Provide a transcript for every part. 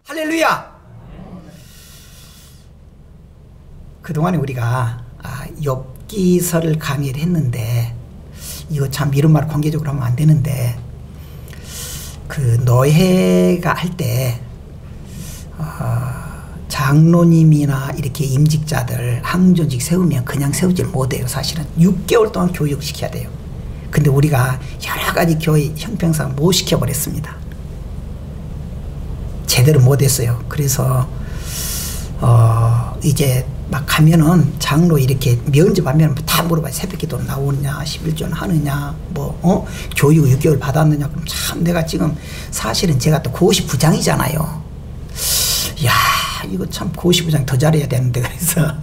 할렐루야! 그동안에 우리가 욥기서를 강의를 했는데, 이거 참 이런 말 공개적으로 하면 안 되는데, 그 노예가 할 때 장로님이나 이렇게 임직자들 항존직 세우면 그냥 세우질 못해요. 사실은 6개월 동안 교육시켜야 돼요. 근데 우리가 여러 가지 교회 형평상 못 시켜버렸습니다. 제대로 못했어요. 그래서 이제 막 가면은 장로 이렇게 면접하면 다 물어봐요. 새벽기도 나오느냐, 11조 하느냐, 교육 6개월 받았느냐. 그럼 참 내가 지금 사실은 제가 또 고시부장이잖아요. 야, 이거 참 고시부장 더 잘해야 되는데. 그래서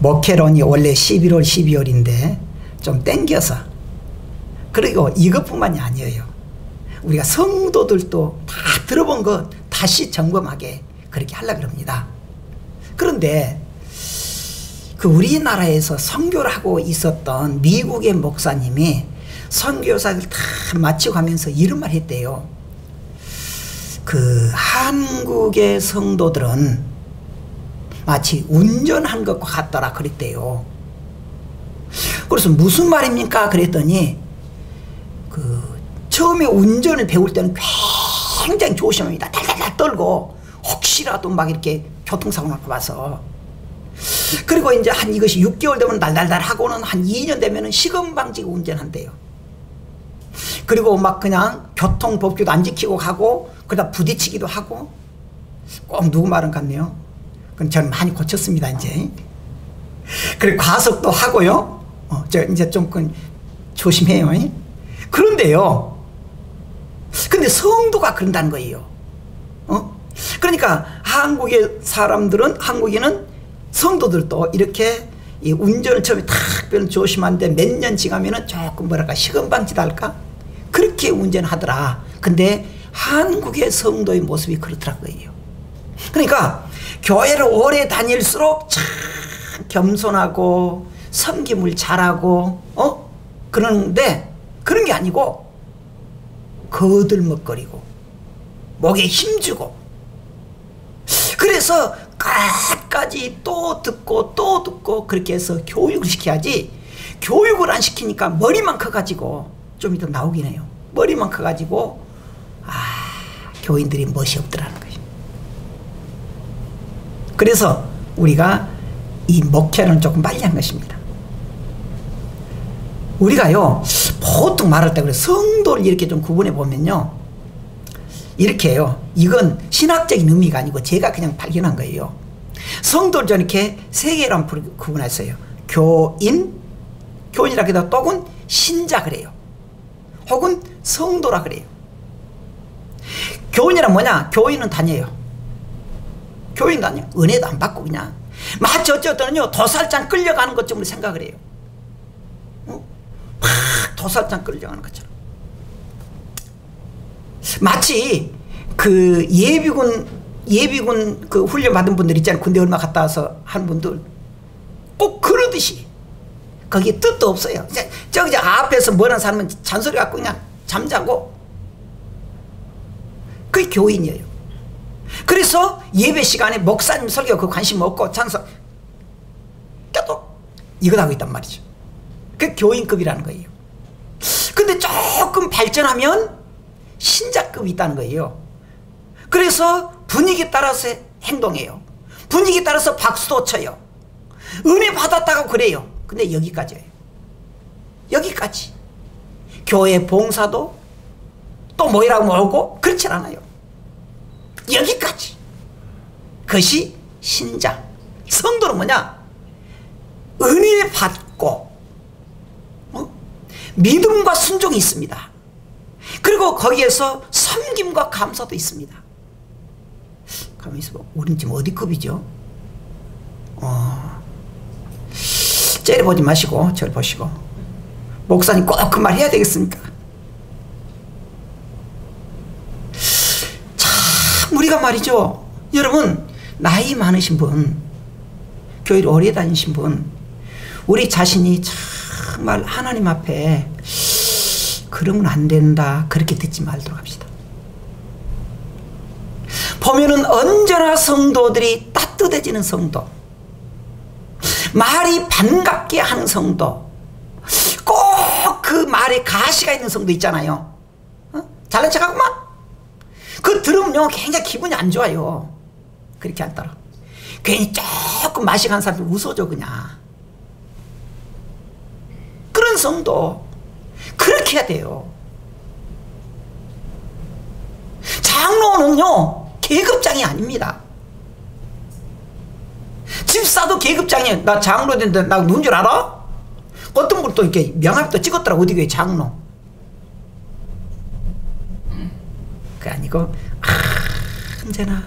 목회론이 원래 11월 12월인데 좀 땡겨서, 그리고 이것뿐만이 아니에요. 우리가 성도들도 다 들어본 거 다시 점검하게 그렇게 하려고 합니다. 그런데 그 우리나라에서 선교를 하고 있었던 미국의 목사님이 선교사를 다 마치고 가면서 이런 말 했대요. 그 한국의 성도들은 마치 운전한 것과 같더라 그랬대요. 그래서 무슨 말입니까? 그랬더니 처음에 운전을 배울 때는 굉장히 조심합니다. 달달달 떨고 혹시라도 막 이렇게 교통사고 날 거 봐서. 그리고 이제 한 이것이 6개월 되면 달달달 하고는 한 2년 되면은 시건방지고 운전한대요. 그리고 막 그냥 교통법규도 안 지키고 가고 그러다 부딪히기도 하고. 꼭 누구 말은 같네요. 그럼 저는 많이 고쳤습니다 이제. 그리고 과속도 하고요. 저 이제 좀 조심해요. 그런데요, 근데 성도가 그런다는 거예요. 그러니까 한국의 사람들은, 한국인은, 성도들도 이렇게 이 운전을 처음에 탁 조심한데 몇 년 지나면은 조금 뭐랄까 시건방지다 할까 그렇게 운전하더라. 근데 한국의 성도의 모습이 그렇더라고요. 그러니까 교회를 오래 다닐수록 참 겸손하고 섬김을 잘하고 그러는데 그런 게 아니고 거들먹거리고 목에 힘주고, 그래서 끝까지 또 듣고 그렇게 해서 교육을 시켜야지. 교육을 안 시키니까 머리만 커가지고, 좀 이따 나오긴 해요, 머리만 커가지고 교인들이 멋이 없더라는 거예요. 그래서 우리가 이 목회는 조금 빨리 한 것입니다. 우리가요 보통 말할 때 그래 성도를 이렇게 좀 구분해 보면요 이렇게 해요. 이건 신학적인 의미가 아니고 제가 그냥 발견한 거예요. 성도를 좀 이렇게 세 개로 구분했어요. 교인이라 해도 혹은 신자 그래요. 혹은 성도라 그래요. 교인이란 뭐냐? 교인은 다녀요. 교인 다녀요. 은혜도 안 받고 그냥 마치 어쩌면요 도살장 끌려가는 것쯤으로 생각을 해요. 막 도살장 끌려가는 것처럼. 마치 그 예비군 그 훈련 받은 분들 있잖아요. 군대 얼마 갔다 와서 한 분들 꼭 그러듯이 거기에 뜻도 없어요. 저기 앞에서 뭐라는 사람은 잔소리 갖고 그냥 잠자고, 그게 교인이에요. 그래서 예배 시간에 목사님 설교 그 관심 없고 찬송 껴도 이거 하고 있단 말이죠. 그게 교인급이라는 거예요. 근데 조금 발전하면 신자급이 있다는 거예요. 그래서 분위기에 따라서 행동해요. 분위기에 따라서 박수도 쳐요. 은혜 받았다고 그래요. 근데 여기까지예요. 여기까지. 교회 봉사도 또 뭐라고 모으고 그렇진 않아요. 여기까지. 그것이 신자. 성도는 뭐냐? 은혜 받고 믿음과 순종이 있습니다. 그리고 거기에서 섬김과 감사도 있습니다. 가만히 있어봐. 우린 지금 어디 급이죠? 째려보지 마시고 저를 보시고, 목사님 꼭 그 말 해야 되겠습니까? 참 우리가 말이죠, 여러분 나이 많으신 분, 교회를 오래 다니신 분, 우리 자신이 정말 하나님 앞에 그러면 안 된다 그렇게 듣지 말도록 합시다. 보면은 언제나 성도들이 따뜻해지는 성도, 말이 반갑게 하는 성도, 꼭 그 말에 가시가 있는 성도 있잖아요. 잘난 척하구만. 그 들으면요 굉장히 기분이 안 좋아요. 그렇게 안 따라. 괜히 조금 맛이 간 사람들 웃어줘 그냥. 그런 성도 그렇게 해야 돼요. 장로는요 계급장이 아닙니다. 집사도 계급장이에요. 나 장로 됐는데 나 누군 줄 알아? 어떤 분도 이렇게 명함도 찍었더라고. 어디 교회 장로. 그게 아니고 언제나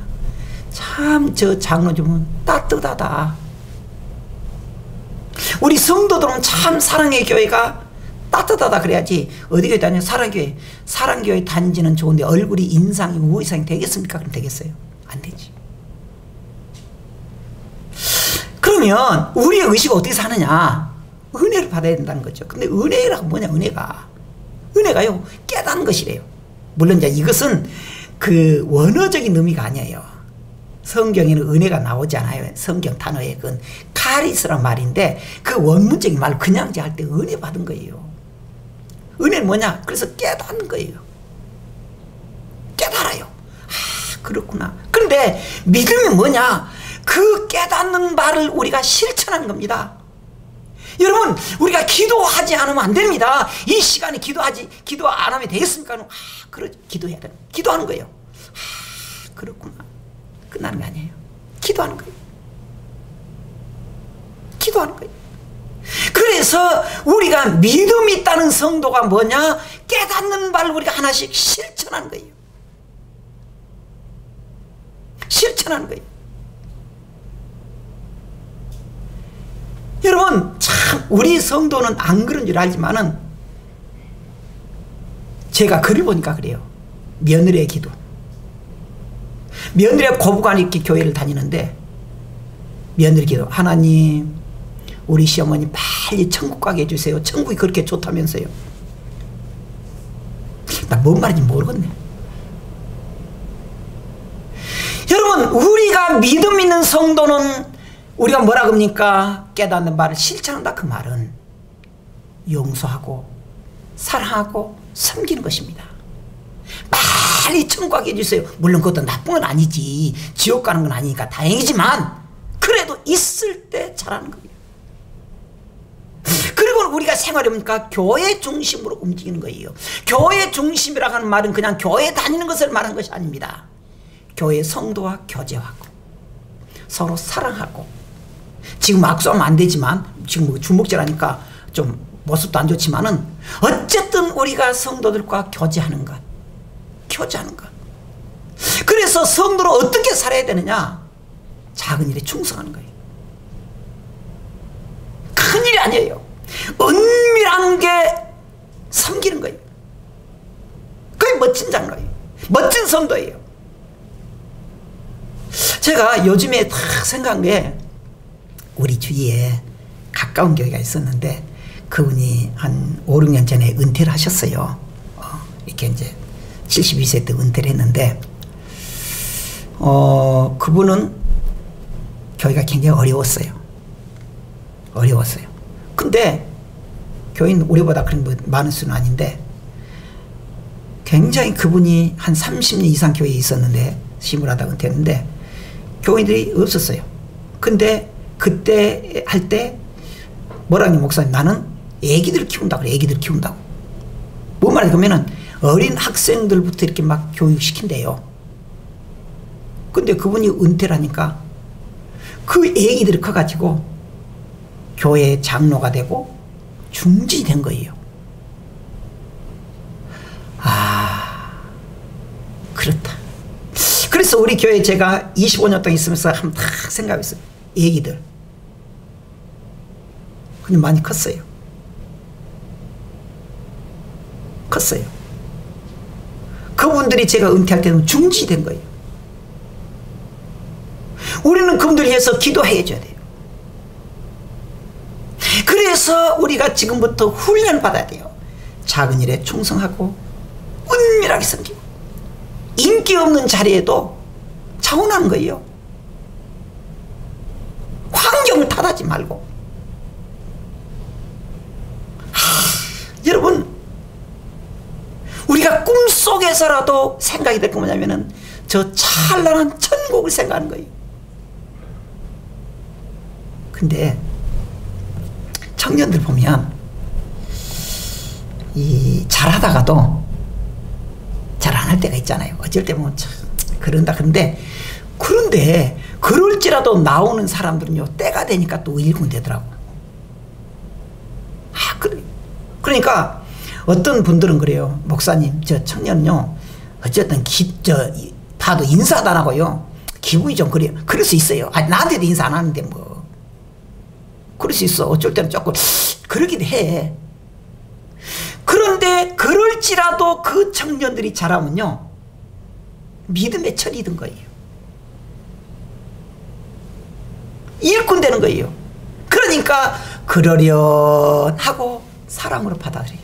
참 저 장로 좀 따뜻하다. 우리 성도들은 참 사랑의 교회가 따뜻하다 그래야지. 어디 교회 다녀? 사랑교회. 사랑교회 단지는 좋은데 얼굴이 인상이 우이상이 되겠습니까? 그럼 되겠어요? 안 되지. 그러면 우리의 의식을 어떻게 사느냐? 은혜를 받아야 된다는 거죠. 근데 은혜라고 뭐냐? 은혜가요 깨닫는 것이래요. 물론 이제 이것은 그 원어적인 의미가 아니에요. 성경에는 은혜가 나오지 않아요. 성경 단어에 그건 카리스란 말인데 그 원문적인 말 그냥 할 때 은혜 받은 거예요. 은혜는 뭐냐? 그래서 깨닫는 거예요. 깨달아요. 아 그렇구나. 그런데 믿음이 뭐냐? 그 깨닫는 바를 우리가 실천하는 겁니다. 여러분 우리가 기도하지 않으면 안 됩니다. 이 시간에 기도 안 하면 되겠습니까? 기도해야 돼요. 기도하는 거예요. 그렇구나. 끝나는 게 아니에요. 기도하는 거예요. 기도하는 거예요. 그래서 우리가 믿음이 있다는 성도가 뭐냐? 깨닫는 바를 우리가 하나씩 실천하는 거예요. 실천하는 거예요. 여러분 참 우리 성도는 안 그런 줄 알지만은 제가 글을 보니까 그래요. 며느리의 기도. 며느리가 고부간에 이렇게 교회를 다니는데 며느리 기도. 하나님 우리 시어머니 빨리 천국 가게 해주세요. 천국이 그렇게 좋다면서요. 나 뭔 말인지 모르겠네. 여러분 우리가 믿음 있는 성도는 우리가 뭐라 그럽니까? 깨닫는 바를 실천한다. 그 말은 용서하고 사랑하고 섬기는 것입니다. 빨리 천국 가게 해주세요. 물론 그것도 나쁜 건 아니지. 지옥 가는 건 아니니까 다행이지만 그래도 있을 때 잘하는 겁니다. 그리고 우리가 생활이 뭡니까? 교회 중심으로 움직이는 거예요. 교회 중심이라고 하는 말은 그냥 교회 다니는 것을 말하는 것이 아닙니다. 교회 성도와 교제하고 서로 사랑하고 지금 악수하면 안 되지만 지금 주목제라니까 좀 모습도 안 좋지만은 어쨌든 우리가 성도들과 교제하는 것. 그래서 성도로 어떻게 살아야 되느냐? 작은 일에 충성하는 거예요. 큰 일이 아니에요. 은밀한 게 섬기는 거예요. 그게 멋진 장로예요. 멋진 성도예요. 제가 요즘에 딱 생각한 게 우리 주위에 가까운 교회가 있었는데 그분이 한 5, 6년 전에 은퇴를 하셨어요. 이렇게 이제 72세 때 은퇴를 했는데 그분은 교회가 굉장히 어려웠어요. 근데 교인 우리보다 그런 뭐 많은 수는 아닌데 굉장히 그분이 한 30년 이상 교회에 있었는데 심을하다가 은퇴했는데 교인들이 없었어요. 근데 그때 할 때 뭐라니 목사님 나는 애기들 키운다 그래. 애기들 키운다고. 뭔 말이야 그러면은 어린 학생들부터 이렇게 막 교육시킨대요. 근데 그분이 은퇴를 하니까 그 애기들이 커가지고 교회 장로가 되고 중진이 된 거예요. 아 그렇다. 그래서 우리 교회 제가 25년 동안 있으면서 한번 딱 생각했어요. 애기들 근데 많이 컸어요. 그분들이 제가 은퇴할 때는 중진이 된 거예요. 우리는 그분들 위해서 기도해 줘야 돼요. 그래 그래서 우리가 지금부터 훈련을 받아야 돼요. 작은 일에 충성하고 은밀하게 섬기고 인기 없는 자리에도 자원하는 거예요. 환경을 탓하지 말고. 여러분, 우리가 꿈속에서라도 생각이 될 거 뭐냐면은 저 찬란한 천국을 생각하는 거예요. 근데 청년들 보면 이 잘하다가도 잘 안 할 때가 있잖아요. 어쩔 때 보면 참 그런다. 그런데 그럴지라도 나오는 사람들은요, 때가 되니까 또 일군되더라고. 그러니까 어떤 분들은 그래요. 목사님, 저 청년은요, 어쨌든 봐도 인사도 안 하고요, 기분이 좀 그래요. 그럴 수 있어요. 나한테도 인사 안 하는데 뭐. 그럴 수 있어. 어쩔 때는 조금 그러기도 해. 그런데 그럴지라도 그 청년들이 잘하면요, 믿음의 철이 든 거예요. 일꾼 되는 거예요. 그러니까 그러련하고 사랑으로 받아들여요.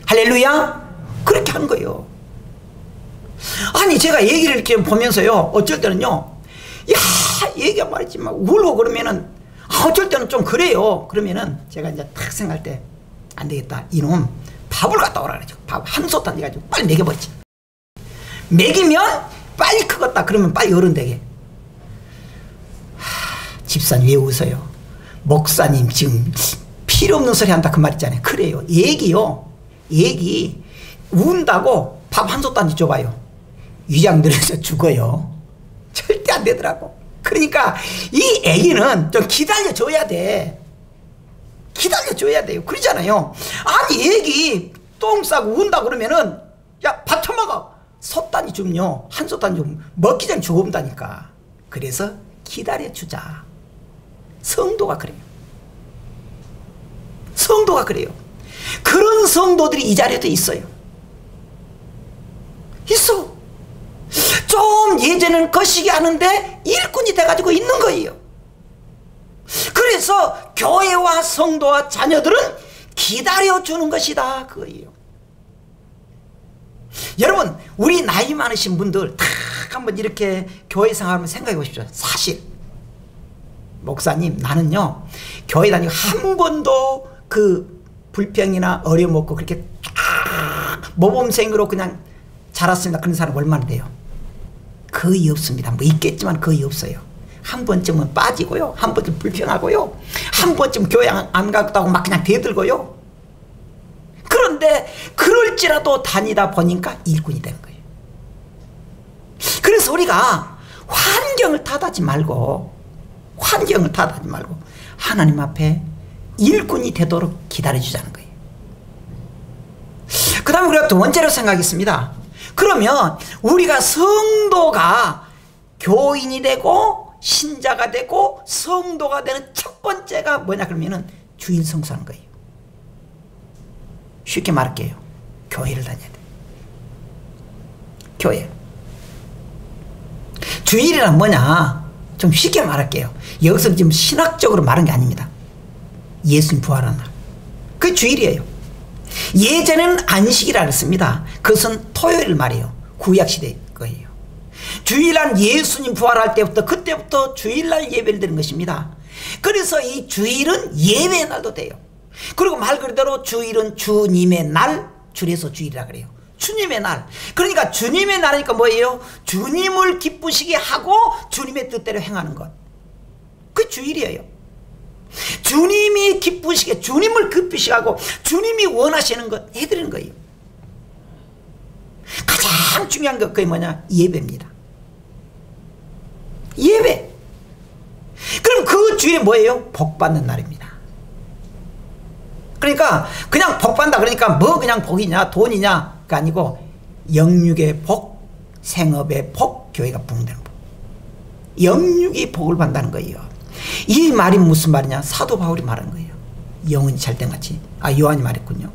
할렐루야. 그렇게 하는 거예요. 아니, 제가 얘기를 이렇게 보면서요, 어쩔 때는요, 야, 얘기가 말이지 막 울고 그러면은, 어쩔 때는 좀 그래요. 그러면은 제가 이제 딱 생각할 때, 안 되겠다, 이놈 밥을 갖다 오라 그러죠. 밥 한 솥 던져가지고 빨리 먹여버리지. 먹이면 빨리 크겠다. 그러면 빨리 어른 되게. 집사님 왜 웃어요? 목사님 지금 필요 없는 소리 한다 그 말 있잖아요. 그래요. 얘기 운다고 밥 한 솥 던져 줘봐요. 위장 들어서 죽어요. 절대 안 되더라고. 그러니까 이 애기는 좀 기다려줘야 돼. 기다려줘야 돼요. 그러잖아요. 아니, 애기 똥 싸고 운다 그러면은, 야, 밥 처먹어. 솥단이 좀요, 한 솥단이 좀 먹기 전에 죽어온다니까. 그래서 기다려주자. 성도가 그래요. 성도가 그래요. 그런 성도들이 이 자리에도 있어요. 있어. 좀 예전에는 거시기 하는데 일꾼이 돼가지고 있는 거예요. 그래서 교회와 성도와 자녀들은 기다려주는 것이다, 그거예요. 여러분, 우리 나이 많으신 분들 딱 한번 이렇게 교회 생활하면 생각해 보십시오. 사실 목사님, 나는요, 교회 다니고 한 번도 그 불평이나 어려움 없고 그렇게 모범생으로 그냥 자랐습니다. 그런 사람 얼마나 돼요? 거의 없습니다. 뭐 있겠지만 거의 없어요. 한 번쯤은 빠지고요, 한 번쯤 불평하고요, 한 번쯤 교회 안 갔다고 막 그냥 대들고요. 그런데 그럴지라도 다니다 보니까 일꾼이 되는 거예요. 그래서 우리가 환경을 탓하지 말고 하나님 앞에 일꾼이 되도록 기다려주자는 거예요. 그 다음에 우리가 두 번째로 생각했습니다. 그러면 우리가 성도가 교인이 되고 신자가 되고 성도가 되는 첫 번째가 뭐냐 그러면은 주일 성수하는 거예요. 쉽게 말할게요. 교회를 다녀야 돼. 교회. 주일이란 뭐냐? 좀 쉽게 말할게요. 여기서 지금 신학적으로 말한 게 아닙니다. 예수님 부활한 날. 그게 주일이에요. 예전에는 안식이라 그랬습니다. 그것은 토요일 말이에요. 구약시대 거예요. 주일날 예수님 부활할 때부터, 그때부터 주일날 예배를 드리는 것입니다. 그래서 이 주일은 예배의 날도 돼요. 그리고 말 그대로 주일은 주님의 날, 줄여서 주일이라 그래요. 주님의 날. 그러니까 주님의 날이니까 뭐예요? 주님을 기쁘시게 하고 주님의 뜻대로 행하는 것. 그게 주일이에요. 주님이 기쁘시게, 주님을 기쁘시게 하고 주님이 원하시는 것 해드리는 거예요. 가장 중요한 것, 그게 뭐냐? 예배입니다. 예배. 그럼 그 주일에 뭐예요? 복 받는 날입니다. 그러니까 그냥 복 받는다 그러니까 뭐 그냥 복이냐 돈이냐가 아니고 영육의 복, 생업의 복, 교회가 부흥되는 복. 영육이 복을 받는다는 거예요. 이 말이 무슨 말이냐? 사도 바울이 말하는 거예요. 영혼이 찰땐 같이. 요한이 말했군요.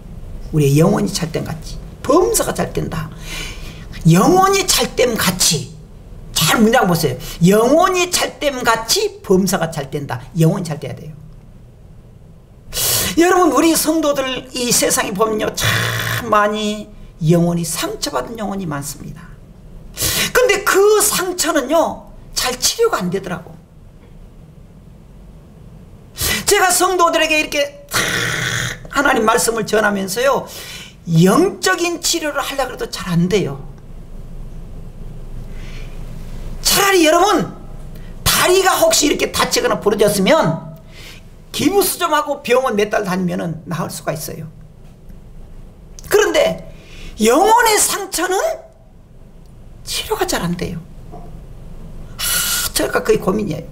우리의 영혼이 찰땐 같이, 범사가 찰된다. 영혼이 찰땐 같이. 잘 문장 보세요. 영혼이 찰땐 같이 범사가 찰된다. 영혼이 찰돼야 돼요. 여러분, 우리 성도들 이 세상에 보면요, 참 많이 영혼이 상처받은 영혼이 많습니다. 근데 그 상처는요 잘 치료가 안 되더라고. 제가 성도들에게 이렇게 하나님 말씀을 전하면서요, 영적인 치료를 하려고 해도 잘 안 돼요. 차라리 여러분, 다리가 혹시 이렇게 다치거나 부러졌으면 기부스 좀 하고 병원 몇 달 다니면 나을 수가 있어요. 그런데 영혼의 상처는 치료가 잘 안 돼요. 제가 거의 고민이에요.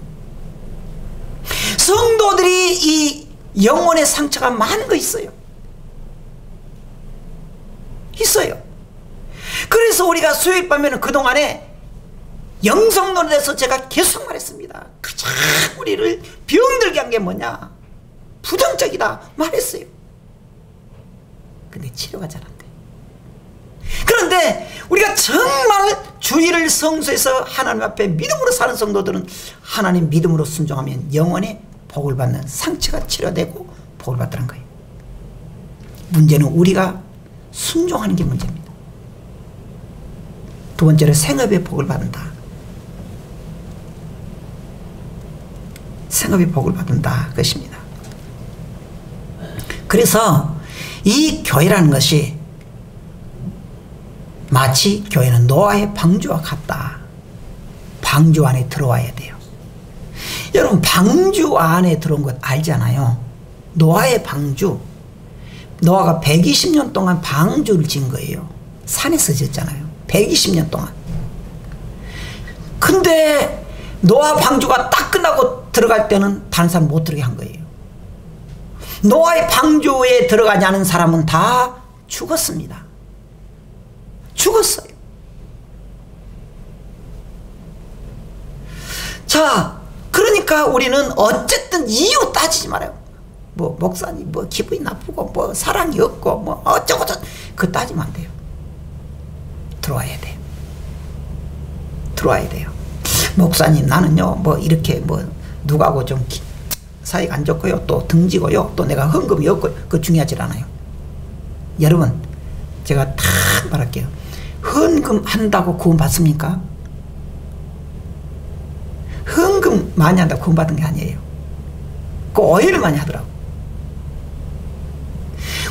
성도들이 이 영혼의 상처가 많은 거 있어요. 그래서 우리가 수요일 밤에는 그동안에 영성론에서 제가 계속 말했습니다. 가장 우리를 병들게 한 게 뭐냐? 부정적이다 말했어요. 근데 치료가 잘 안 돼. 그런데 우리가 정말 주의를 성수해서 하나님 앞에 믿음으로 사는 성도들은 하나님 믿음으로 순종하면 영원히 복을 받는, 상처가 치료되고 복을 받다는 거예요. 문제는 우리가 순종하는 게 문제입니다. 두 번째로 생업의 복을 받는다. 생업의 복을 받는다 그것입니다. 그래서 이 교회라는 것이 마치 교회는 노아의 방주와 같다. 방주 안에 들어와야 돼요. 여러분, 방주 안에 들어온 것 알잖아요. 노아의 방주. 노아가 120년 동안 방주를 지은 거예요. 산에서 지었잖아요. 120년 동안. 근데 노아 방주가 딱 끝나고 들어갈 때는 다른 사람 못 들어가게 한 거예요. 노아의 방주에 들어가지 않은 사람은 다 죽었습니다. 죽었어요. 자, 그러니까 우리는 어쨌든 이유 따지지 말아요. 뭐 목사님 뭐 기분이 나쁘고 뭐 사랑이 없고 뭐 어쩌고저쩌고 그거 따지면 안 돼요. 들어와야 돼요. 들어와야 돼요. 목사님 나는요 뭐 이렇게 뭐 누구하고 좀 사이가 안 좋고요, 또 등지고요, 또 내가 헌금이 없고, 그거 중요하지 않아요. 여러분, 제가 딱 말할게요. 헌금 한다고 구원 받습니까? 헌금 많이 한다고 구원 받은 게 아니에요. 그 오해를 많이 하더라고.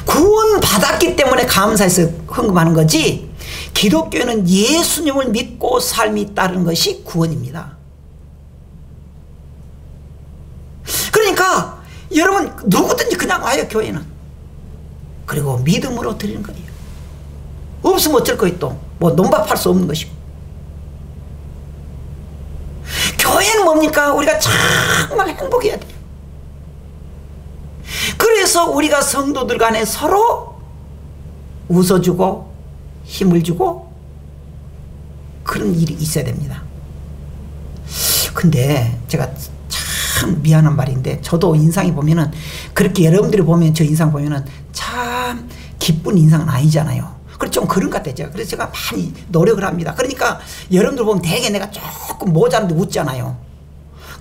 구원 받았기 때문에 감사해서 헌금하는 거지, 기독교는 예수님을 믿고 삶이 따르는 것이 구원입니다. 그러니까 여러분, 누구든지 그냥 와요, 교회는. 그리고 믿음으로 드리는 거예요. 없으면 어쩔 거예요. 또 뭐 논밭할 수 없는 것이고. 교회는 뭡니까? 우리가 정말 행복해야 돼요. 그래서 우리가 성도들 간에 서로 웃어주고 힘을 주고 그런 일이 있어야 됩니다. 근데 제가 참 미안한 말인데, 저도 인상이 보면은 그렇게 여러분들이 보면 저 인상 보면은 참 기쁜 인상은 아니잖아요. 그래서 좀 그런 것 같아요. 그래서 제가 많이 노력을 합니다. 그러니까 여러분들 보면 되게 내가 조금 모자란데 웃잖아요.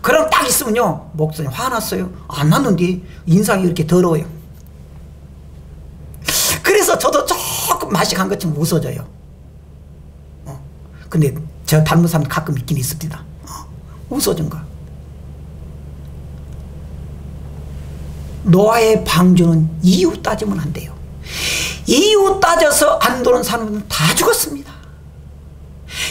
그럼 딱 있으면요, 목사님 화났어요? 안 났는데 인상이 이렇게 더러워요. 그래서 저도 조금 맛이 간 것처럼 웃어져요. 근데 저 닮은 사람 가끔 있긴 있습니다. 웃어준 거. 노아의 방주는 이유 따지면 안 돼요. 이유 따져서 안 도는 사람은 다 죽었습니다.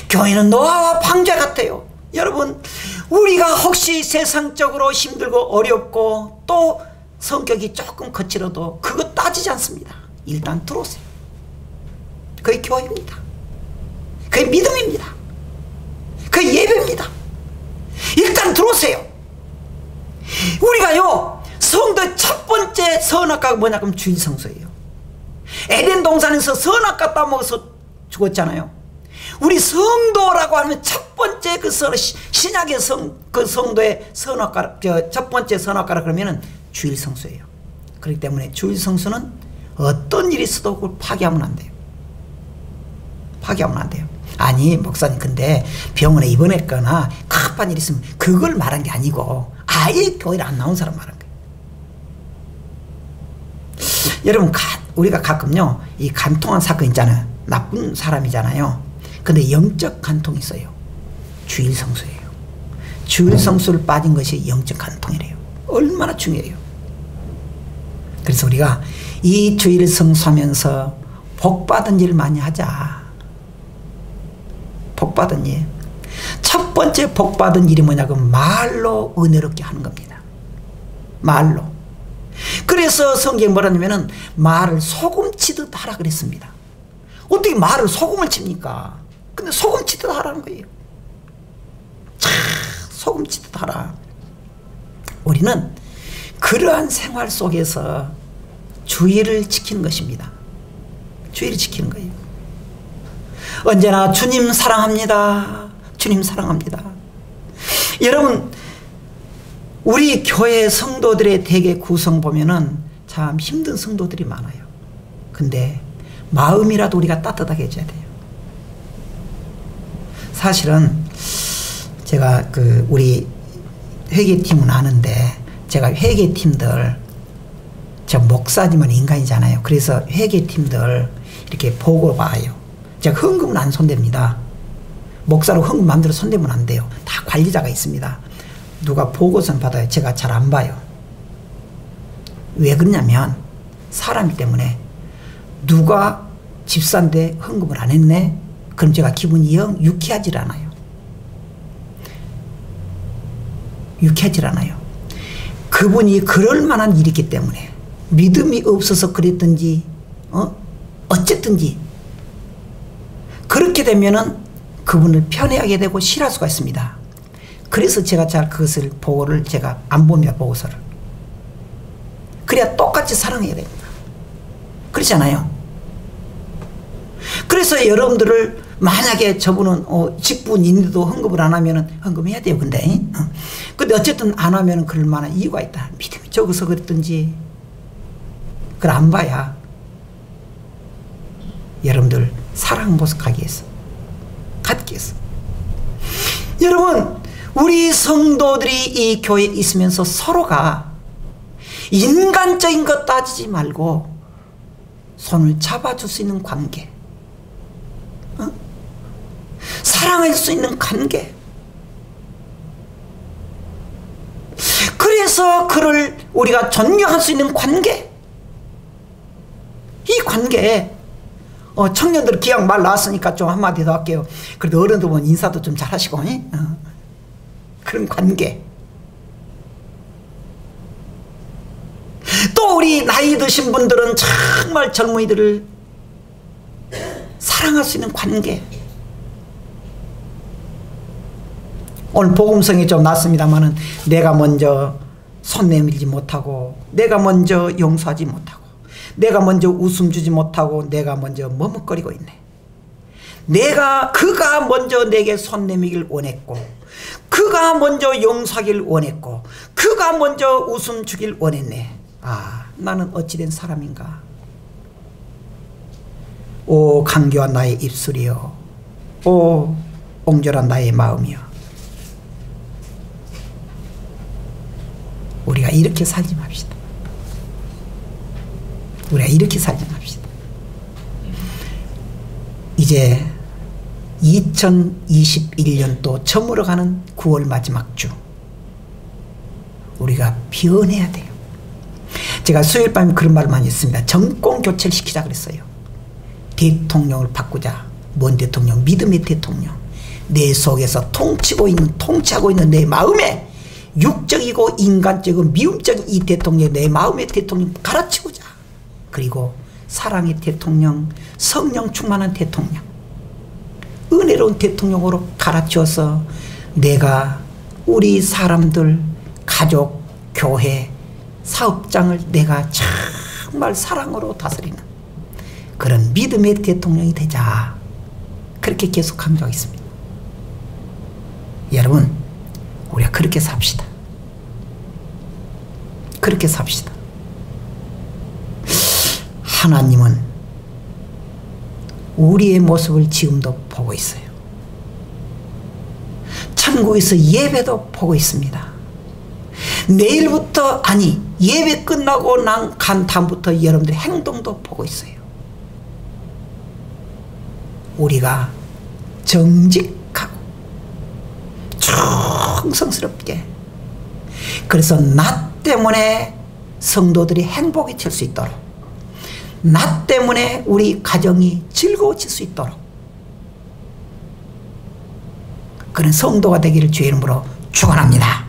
교회는 노아와 방주 같아요. 여러분, 우리가 혹시 세상적으로 힘들고 어렵고 또 성격이 조금 거칠어도 그거 따지지 않습니다. 일단 들어오세요. 그게 교회입니다. 그게 믿음입니다. 그게 예배입니다. 일단 들어오세요. 우리가요, 성도의 첫 번째 선악과가 뭐냐 그러면 주의성소예요. 에덴 동산에서 선악과 따먹어서 죽었잖아요. 우리 성도라고 하면 첫 번째 그 신약의 그 성도의 선악과, 첫 번째 선악과라 그러면은 주일성수예요. 그렇기 때문에 주일성수는 어떤 일이 있어도 그걸 파괴하면 안 돼요. 파괴하면 안 돼요. 아니 목사님, 근데 병원에 입원했거나 급한 일이 있으면 그걸 말한 게 아니고 아예 교회를 안 나온 사람 말한 거예요. 여러분 우리가 가끔요 이 간통한 사건 있잖아요. 나쁜 사람이잖아요. 근데 영적 간통이 있어요. 주일 성수예요. 주일 성수를 빠진 것이 영적 간통이래요. 얼마나 중요해요. 그래서 우리가 이 주일 성수하면서 복받은 일 많이 하자. 복받은 일. 첫 번째 복받은 일이 뭐냐고 말로 은혜롭게 하는 겁니다. 말로. 그래서 성경에 뭐라냐면은 말을 소금치듯 하라 그랬습니다. 어떻게 말을 소금을 칩니까? 근데 소금치듯 하라는 거예요. 소금치듯 하라. 우리는 그러한 생활 속에서 주의를 지키는 것입니다. 주의를 지키는 거예요. 언제나 주님 사랑합니다. 주님 사랑합니다. 여러분 우리 교회 성도들의 대개 구성 보면은 참 힘든 성도들이 많아요. 근데 마음이라도 우리가 따뜻하게 해줘야 돼요. 사실은 제가 우리 회계팀은 아는데 제가 회계팀들 저 목사지만 인간이잖아요. 그래서 회계팀들 이렇게 보고 봐요. 제가 헌금은 안 손댑니다. 목사로 헌금 마음대로 손대면 안 돼요. 다 관리자가 있습니다. 누가 보고선 받아요. 제가 잘 안 봐요. 왜 그러냐면 사람이기 때문에 누가 집사인데 헌금을 안 했네? 그럼 제가 기분이 영 유쾌하질 않아요. 유쾌하질 않아요. 그분이 그럴 만한 일이기 때문에 믿음이 없어서 그랬든지 어쨌든지 그렇게 되면은 그분을 편애하게 되고 싫어할 수가 있습니다. 그래서 제가 잘 그것을 보고를 제가 안 봅니다. 보고서를. 그래야 똑같이 사랑해야 됩니다. 그렇잖아요. 그래서 여러분들을 만약에 저분은 직분인데도 헌금을 안 하면은 헌금해야 돼요. 근데 어쨌든 안 하면은 그럴 만한 이유가 있다. 믿음이 적어서 그랬든지 그걸 안 봐야 여러분들 사랑 모습 갖기 위해서 여러분 우리 성도들이 이 교회에 있으면서 서로가 인간적인 것 따지지 말고 손을 잡아줄 수 있는 관계, 사랑할 수 있는 관계. 그래서 그를 우리가 존경할 수 있는 관계. 이 관계에 청년들 기왕 말 나왔으니까 좀 한마디 더 할게요. 그래도 어른들 보면 인사도 좀 잘하시고 그런 관계. 또 우리 나이 드신 분들은 정말 젊은이들을 사랑할 수 있는 관계. 오늘 복음성이 좀 났습니다마는 내가 먼저 손 내밀지 못하고 내가 먼저 용서하지 못하고 내가 먼저 웃음 주지 못하고 내가 먼저 머뭇거리고 있네. 그가 먼저 내게 손 내밀길 원했고 그가 먼저 용서하길 원했고 그가 먼저 웃음 주길 원했네. 아, 나는 어찌된 사람인가. 오 강교한 나의 입술이여, 오 옹졸한 나의 마음이여. 우리가 이렇게 살지 맙시다. 우리가 이렇게 살지 맙시다. 이제 2021년도 저물어가는 9월 마지막 주 우리가 변해야 돼요. 제가 수요일 밤에 그런 말을 많이 했습니다. 정권 교체를 시키자 그랬어요. 대통령을 바꾸자. 뭔 대통령? 믿음의 대통령. 내 속에서 통치하고 있는 내 마음에 육적이고 인간적이고 미움적인 이 대통령, 내 마음의 대통령 갈아치우자. 그리고 사랑의 대통령, 성령 충만한 대통령, 은혜로운 대통령으로 갈아치워서 내가 우리 사람들, 가족, 교회, 사업장을 내가 정말 사랑으로 다스리는 그런 믿음의 대통령이 되자. 그렇게 계속 강조하겠습니다. 여러분, 우리가 그렇게 삽시다. 그렇게 삽시다. 하나님은 우리의 모습을 지금도 보고 있어요. 천국에서 예배도 보고 있습니다. 내일부터, 아니 예배 끝나고 간 다음부터 여러분들의 행동도 보고 있어요. 우리가 정직하고 충성스럽게, 그래서 나 때문에 성도들이 행복해질 수 있도록, 나 때문에 우리 가정이 즐거워질 수 있도록 그런 성도가 되기를 주의 이름으로 축원합니다.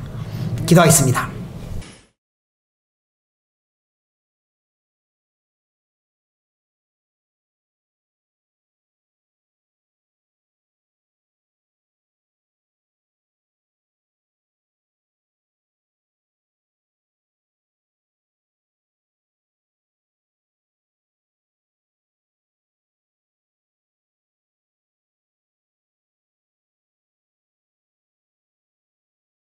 기도하겠습니다.